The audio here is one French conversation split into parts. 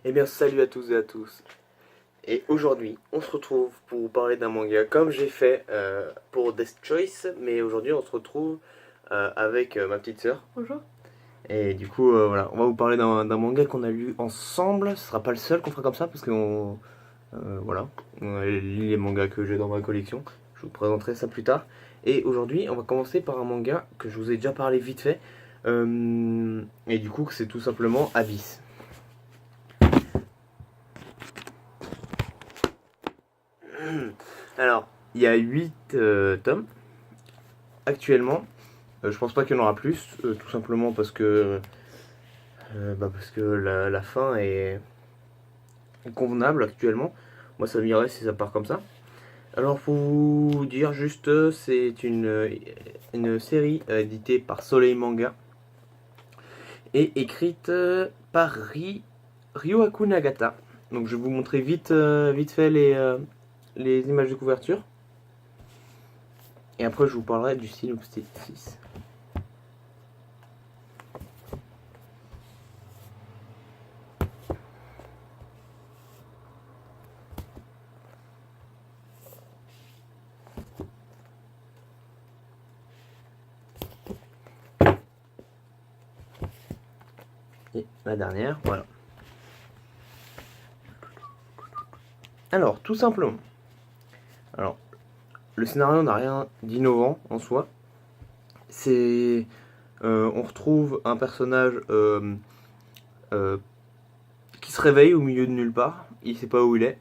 Eh bien, salut à tous et à tous. Et aujourd'hui, on se retrouve pour vous parler d'un manga comme j'ai fait pour Death Choice, mais aujourd'hui, on se retrouve avec ma petite sœur. Bonjour. Et du coup, voilà, on va vous parler d'un manga qu'on a lu ensemble. Ce sera pas le seul qu'on fera comme ça, parce qu'on voilà, on a lu les mangas que j'ai dans ma collection. Je vous présenterai ça plus tard. Et aujourd'hui, on va commencer par un manga que je vous ai déjà parlé vite fait. Et du coup, c'est tout simplement Abyss. Alors, il y a 8 tomes actuellement. Je pense pas qu'il y en aura plus, tout simplement parce que la fin est convenable actuellement. Moi, ça m'irait si ça part comme ça. Alors, pour vous dire juste, c'est une série éditée par Soleil Manga et écrite par Ryohaku Nagata. Donc, je vais vous montrer vite fait les images de couverture. Et après, je vous parlerai du synopsis. Et la dernière, voilà. Alors, tout simplement. Alors, le scénario n'a rien d'innovant en soi. C'est. On retrouve un personnage euh, qui se réveille au milieu de nulle part. Il sait pas où il est.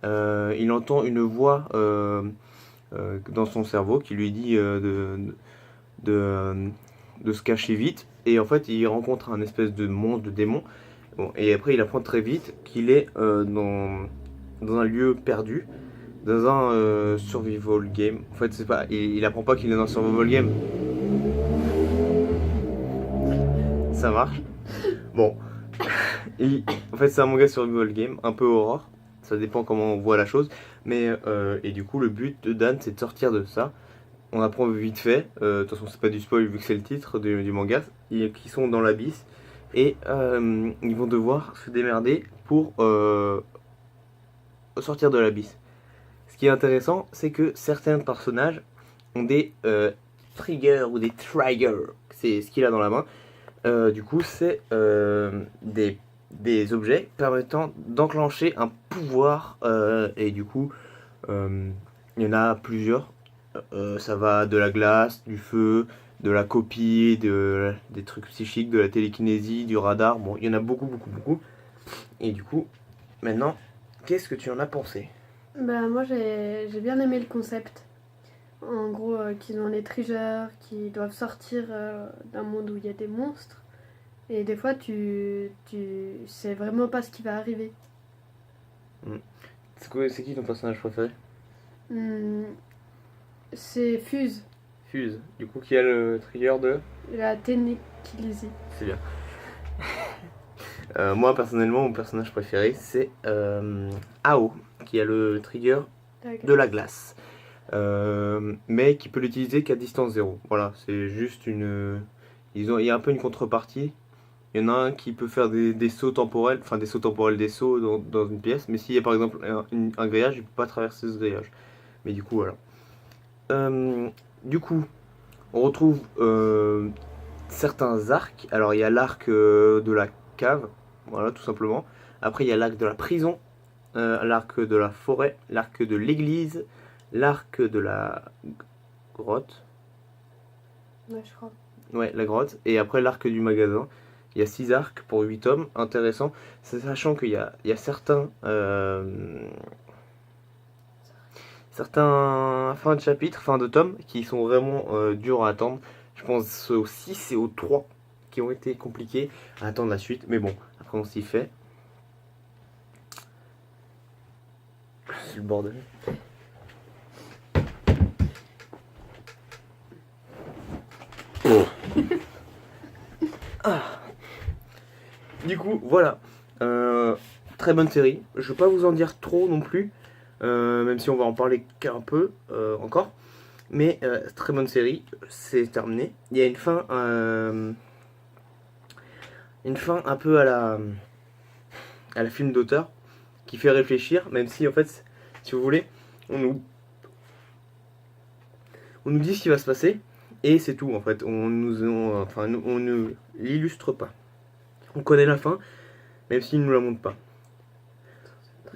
Il entend une voix dans son cerveau qui lui dit de, de se cacher vite. Et en fait, il rencontre un espèce de monstre, de démon. Bon, et après, il apprend très vite qu'il est dans un lieu perdu, dans un survival game. En fait, c'est pas, il apprend pas qu'il est dans un survival game. Ça marche. Bon, en fait, c'est un manga survival game, un peu horreur. Ça dépend comment on voit la chose. Mais et du coup, le but de Dan, c'est de sortir de ça. On apprend vite fait. De toute façon, c'est pas du spoil vu que c'est le titre du manga. Qui sont dans l'abysse et ils vont devoir se démerder pour sortir de l'abysse. Ce qui est intéressant, c'est que certains personnages ont des triggers ou des triggers. C'est ce qu'il a dans la main. Du coup, c'est des objets permettant d'enclencher un pouvoir. Et du coup, il y en a plusieurs. Ça va de la glace, du feu, de la copie, des trucs psychiques, de la télékinésie, du radar. Bon, il y en a beaucoup. Et du coup, maintenant, qu'est-ce que tu en as pensé? Bah moi j'ai bien aimé le concept. En gros, qu'ils ont les triggers, qui doivent sortir d'un monde où il y a des monstres. Et des fois tu sais vraiment pas ce qui va arriver. Hmm. C'est qui ton personnage préféré? Hmm, c'est Fuse, Fuse. Du coup, qui a le trigger de. la télékinésie. C'est bien. Moi, personnellement, mon personnage préféré, c'est Ao, qui a le trigger de la glace. Mais qui peut l'utiliser qu'à distance zéro. Voilà, c'est juste une. Il y a un peu une contrepartie. Il y en a un qui peut faire des sauts temporels, enfin des sauts dans une pièce, mais s'il y a par exemple un grillage, il ne peut pas traverser ce grillage. Mais du coup, voilà. Euh, du coup, on retrouve certains arcs. Alors, il y a l'arc de la cave, voilà, tout simplement. Après, il y a l'arc de la prison, l'arc de la forêt, l'arc de l'église, l'arc de la grotte. Ouais, je crois. Ouais, la grotte. Et après, l'arc du magasin. Il y a 6 arcs pour 8 tomes. Intéressant. Sachant il y a certains fins de chapitre, fins de tomes, qui sont vraiment durs à attendre. Je pense aux 6 et aux 3 qui ont été compliqués à attendre la suite. Mais bon, après on s'y fait. C'est le bordel. Ah. Du coup, voilà. Très bonne série. Je ne vais pas vous en dire trop non plus. Même si on va en parler qu'un peu encore. Mais très bonne série. C'est terminé. Il y a une fin un peu à la. à la film d'auteur qui fait réfléchir, même si en fait, si vous voulez, on nous dit ce qui va se passer et c'est tout en fait. On ne l'illustre pas. On connaît la fin, même s'il ne nous la montre pas.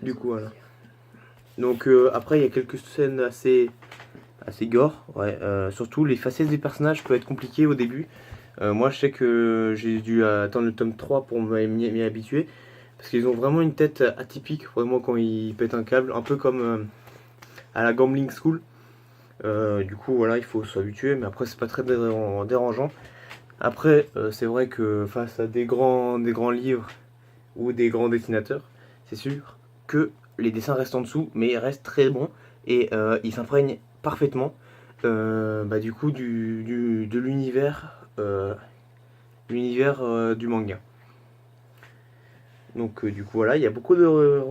Du coup, voilà. Donc après, il y a quelques scènes assez gore. Ouais. Surtout, les facettes des personnages peuvent être compliquées au début. Moi, je sais que j'ai dû attendre le tome 3 pour m'y habituer. Parce qu'ils ont vraiment une tête atypique, vraiment quand ils pètent un câble. Un peu comme à la Gambling School. Du coup, voilà, il faut s'habituer. Mais après, c'est pas très dérangeant. Après, c'est vrai que face à des grands livres ou des grands dessinateurs, c'est sûr que les dessins restent en dessous, mais ils restent très bons et ils s'imprègnent parfaitement du coup de l'univers du manga. Donc du coup voilà, il y a beaucoup de,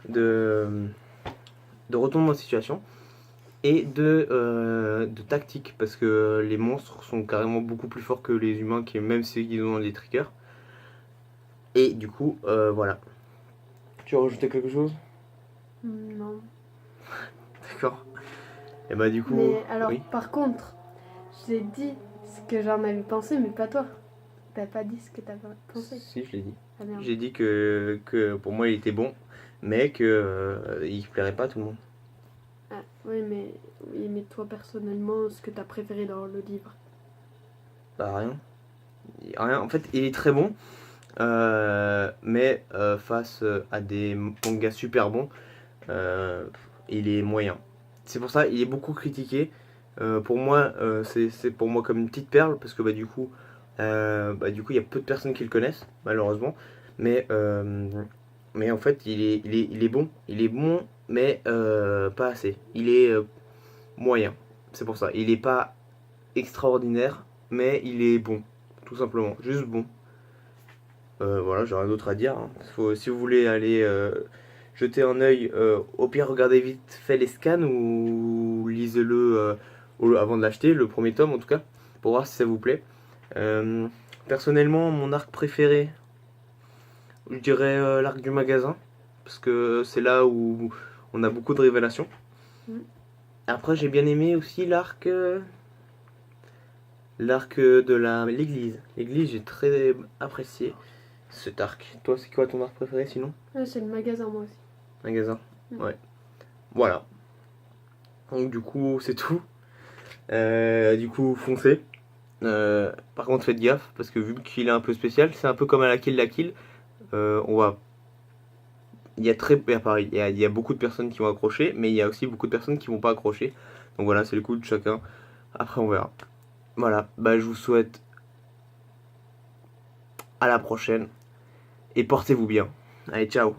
de retournements de situation et de tactique parce que les monstres sont carrément beaucoup plus forts que les humains, même ceux qui ont des triggers. Et du coup voilà. Tu as rajouté quelque chose? Non. D'accord. Et bah du coup. Mais alors, oui. par contre, j'ai dit ce que j'en avais pensé, mais pas toi. T'as pas dit ce que t'avais pensé. Si, je l'ai dit. Ah merde. J'ai dit que pour moi il était bon, mais que il plairait pas à tout le monde. Ah, oui, mais toi personnellement, ce que t'as préféré dans le livre. Bah rien. Rien. En fait, il est très bon, mais face à des mangas super bons, il est moyen. C'est pour ça il est beaucoup critiqué. Pour moi, c'est pour moi comme une petite perle parce que du coup il y a peu de personnes qui le connaissent malheureusement. Mais en fait, il est bon. Il est bon, mais pas assez. Il est moyen. C'est pour ça. Il est pas extraordinaire, mais il est bon. Tout simplement. Juste bon. Voilà, j'ai rien d'autre à dire. Hein. Si vous voulez aller jeter un œil, au pire, regardez vite fait les scans ou lisez-le avant de l'acheter, le premier tome en tout cas, pour voir si ça vous plaît. Personnellement, mon arc préféré, je dirais l'arc du magasin, parce que c'est là où on a beaucoup de révélations. Après, j'ai bien aimé aussi l'arc de l'église. L'église, j'ai très apprécié cet arc. Toi, c'est quoi ton arc préféré sinon? C'est le magasin, moi aussi. Magasin. Ouais. Voilà. Donc du coup, c'est tout. Du coup, foncez. Par contre, faites gaffe, parce que vu qu'il est un peu spécial, c'est un peu comme à la Kill. On va... Il y a pareil, il y a beaucoup de personnes qui vont accrocher, mais il y a aussi beaucoup de personnes qui vont pas accrocher. Donc voilà, c'est le coup de chacun. Après, on verra. Voilà, bah je vous souhaite à la prochaine et portez-vous bien. Allez, ciao.